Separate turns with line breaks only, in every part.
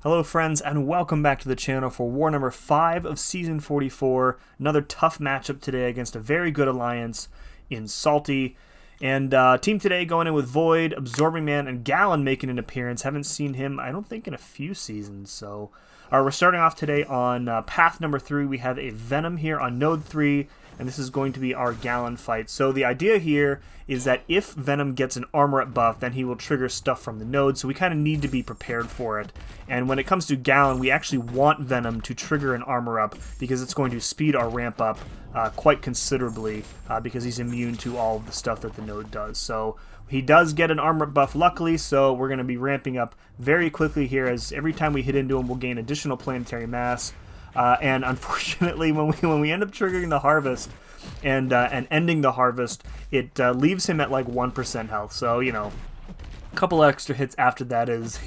Hello friends, and welcome back to the channel for war number 5 of season 44. Another tough matchup today against a very good alliance in Salty. And team today going in with Void, Absorbing Man, and Galan making an appearance. Haven't seen him, I don't think, in a few seasons. So we're starting off today on path number 3. We have a Venom here on node 3, and this is going to be our Galan fight. So the idea here is that if Venom gets an armor up buff, then he will trigger stuff from the node, so we kind of need to be prepared for it. And when it comes to Galan, we actually want Venom to trigger an armor up because it's going to speed our ramp up quite considerably because he's immune to all of the stuff that the node does. So he does get an armor buff luckily, so we're going to be ramping up very quickly here, as every time we hit into him we'll gain additional planetary mass. And unfortunately, when we end up triggering the harvest and ending the harvest, it leaves him at like 1% health. So, you know, a couple extra hits after that is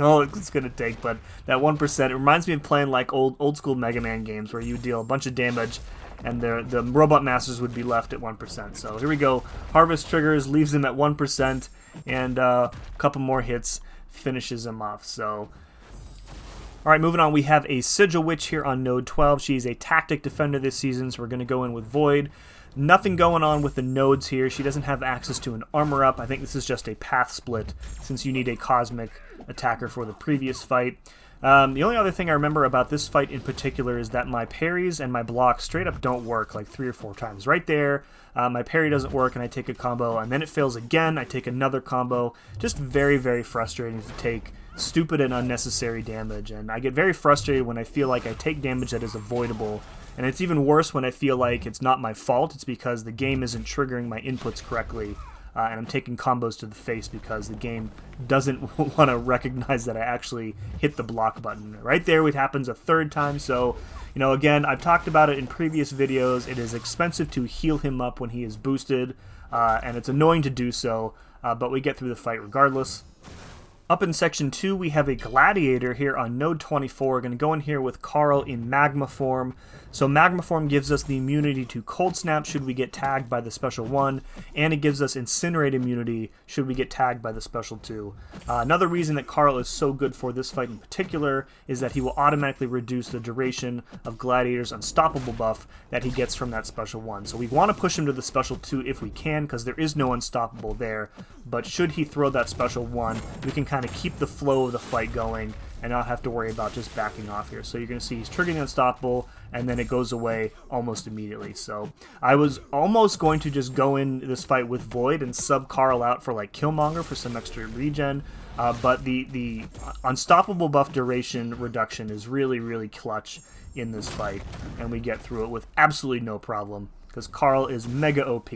all it's going to take. But that 1%, it reminds me of playing like old school Mega Man games where you deal a bunch of damage and the Robot Masters would be left at 1%. So here we go. Harvest triggers, leaves him at 1%, and a couple more hits finishes him off. So alright, moving on, we have a Sigil Witch here on node 12. She's a tactic defender this season, so we're going to go in with Void. Nothing going on with the nodes here. She doesn't have access to an armor up. I think this is just a path split, since you need a cosmic attacker for the previous fight. The only other thing I remember about this fight in particular is that my parries and my blocks straight up don't work like 3 or 4 times. Right there, my parry doesn't work and I take a combo, and then it fails again, I take another combo. Just very, very frustrating to take stupid and unnecessary damage, and I get very frustrated when I feel like I take damage that is avoidable, and it's even worse when I feel like it's not my fault, it's because the game isn't triggering my inputs correctly, and I'm taking combos to the face because the game doesn't want to recognize that I actually hit the block button. Right there it happens a third time, so you know, again, I've talked about it in previous videos. It is expensive to heal him up when he is boosted, and it's annoying to do so, but we get through the fight regardless. Up in section 2, we have a Gladiator here on node 24. We're going to go in here with Carl in Magma form. So Magma form gives us the immunity to Cold Snap should we get tagged by the special 1, and it gives us Incinerate immunity should we get tagged by the special 2. Another reason that Carl is so good for this fight in particular is that he will automatically reduce the duration of Gladiator's Unstoppable buff that he gets from that special 1. So we want to push him to the special 2 if we can, because there is no Unstoppable there, but should he throw that special 1, we can kind of keep the flow of the fight going and not have to worry about just backing off here. So you're going to see he's triggering Unstoppable, and then it goes away almost immediately. So I was almost going to just go in this fight with Void and sub Carl out for like Killmonger for some extra regen, but the Unstoppable buff duration reduction is really, really clutch in this fight, and we get through it with absolutely no problem because Carl is mega OP.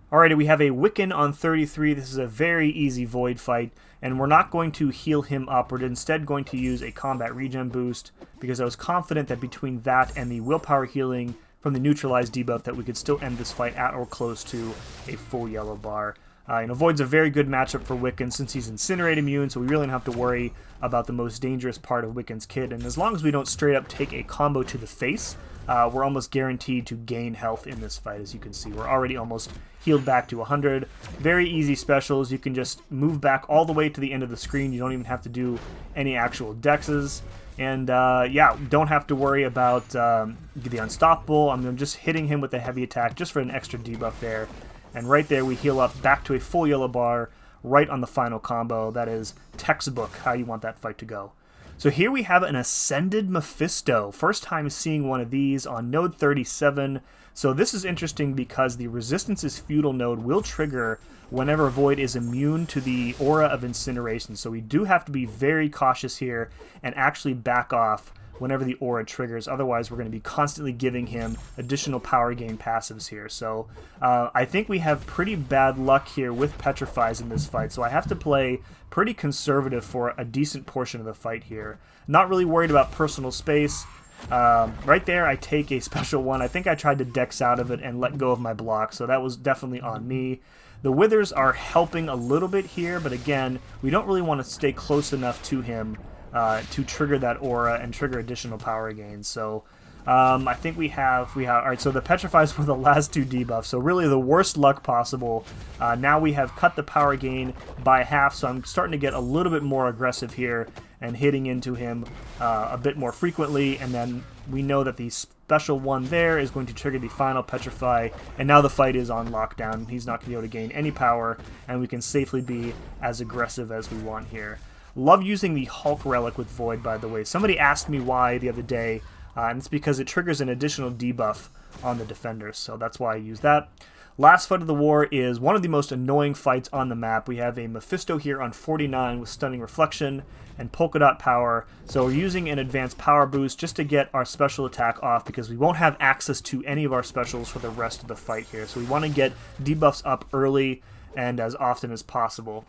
Alrighty, we have a Wiccan on 33. This is a very easy Void fight, and we're not going to heal him up. We're instead going to use a combat regen boost, because I was confident that between that and the willpower healing from the neutralized debuff that we could still end this fight at or close to a full yellow bar. You know, Void's a very good matchup for Wiccan since he's Incinerate immune, so we really don't have to worry about the most dangerous part of Wiccan's kit, and as long as we don't straight up take a combo to the face, we're almost guaranteed to gain health in this fight. As you can see, we're already almost healed back to 100. Very easy specials. You can just move back all the way to the end of the screen. You don't even have to do any actual dexes. And yeah, don't have to worry about the Unstoppable. I'm just hitting him with a heavy attack just for an extra debuff there. And right there we heal up back to a full yellow bar right on the final combo. That is textbook how you want that fight to go. So here we have an Ascended Mephisto. First time seeing one of these on node 37. So this is interesting because the Resistance is Feudal node will trigger whenever Void is immune to the aura of incineration. So we do have to be very cautious here and actually back off whenever the aura triggers. Otherwise, we're going to be constantly giving him additional power gain passives here. So I think we have pretty bad luck here with Petrifies in this fight. So I have to play pretty conservative for a decent portion of the fight here. Not really worried about personal space. Right there, I take a special 1. I think I tried to dex out of it and let go of my block, so that was definitely on me. The Withers are helping a little bit here, but again, we don't really want to stay close enough to him to trigger that aura and trigger additional power gains. So I think we have, all right, so the Petrifies were the last 2 debuffs, so really the worst luck possible. Now we have cut the power gain by half, so I'm starting to get a little bit more aggressive here and hitting into him a bit more frequently, and then we know that the special one there is going to trigger the final Petrify, and now the fight is on lockdown. He's not going to be able to gain any power, and we can safely be as aggressive as we want here. Love using the Hulk Relic with Void, by the way. Somebody asked me why the other day, and it's because it triggers an additional debuff on the defenders, so that's why I use that. Last fight of the war is one of the most annoying fights on the map. We have a Mephisto here on 49 with Stunning Reflection and Polka Dot Power, so we're using an advanced power boost just to get our special attack off because we won't have access to any of our specials for the rest of the fight here, so we want to get debuffs up early and as often as possible.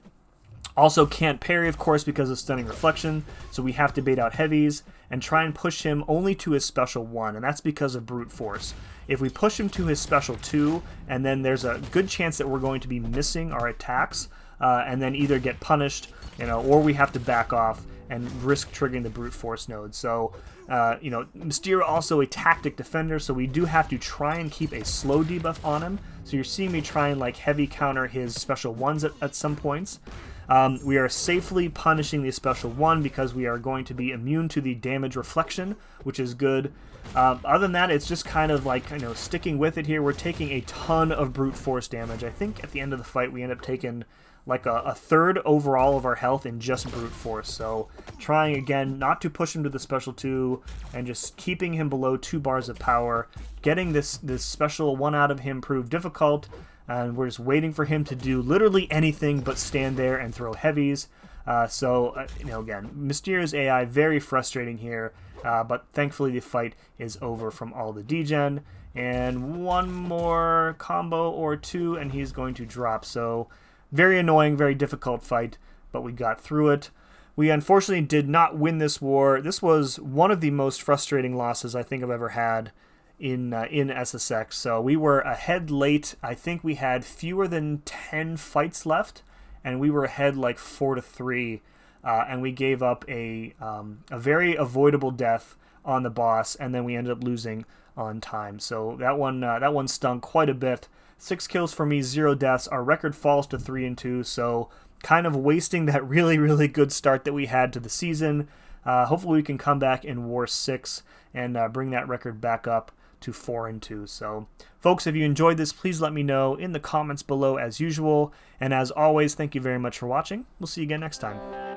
Also can't parry, of course, because of Stunning Reflection, so we have to bait out heavies and try and push him only to his special 1, and that's because of Brute Force. If we push him to his special 2, and then there's a good chance that we're going to be missing our attacks, and then either get punished, or we have to back off and risk triggering the Brute Force node. So, Mysterio also a tactic defender, so we do have to try and keep a slow debuff on him. So you're seeing me try and heavy counter his special 1s at some points. We are safely punishing the special 1 because we are going to be immune to the damage reflection, which is good. Other than that, it's just kind of sticking with it here. We're taking a ton of brute force damage. I think at the end of the fight we end up taking a third overall of our health in just brute force. So trying again not to push him to the special 2 and just keeping him below 2 bars of power. Getting this special 1 out of him proved difficult. And we're just waiting for him to do literally anything but stand there and throw heavies. Again, Mysterio's AI, very frustrating here, but thankfully the fight is over from all the degen. And one more combo or 2, and he's going to drop. So very annoying, very difficult fight, but we got through it. We unfortunately did not win this war. This was one of the most frustrating losses I think I've ever had in SSX. So we were ahead late. I think we had fewer than 10 fights left, and we were ahead 4-3, and we gave up a very avoidable death on the boss, and then we ended up losing on time. So that one stung quite a bit. 6 kills for me, 0 deaths. Our record falls to 3-2, so kind of wasting that really, really good start that we had to the season. Hopefully we can come back in War 6 and bring that record back up to 4-2. So folks, if you enjoyed this, please let me know in the comments below as usual, and as always, thank you very much for watching. We'll see you again next time.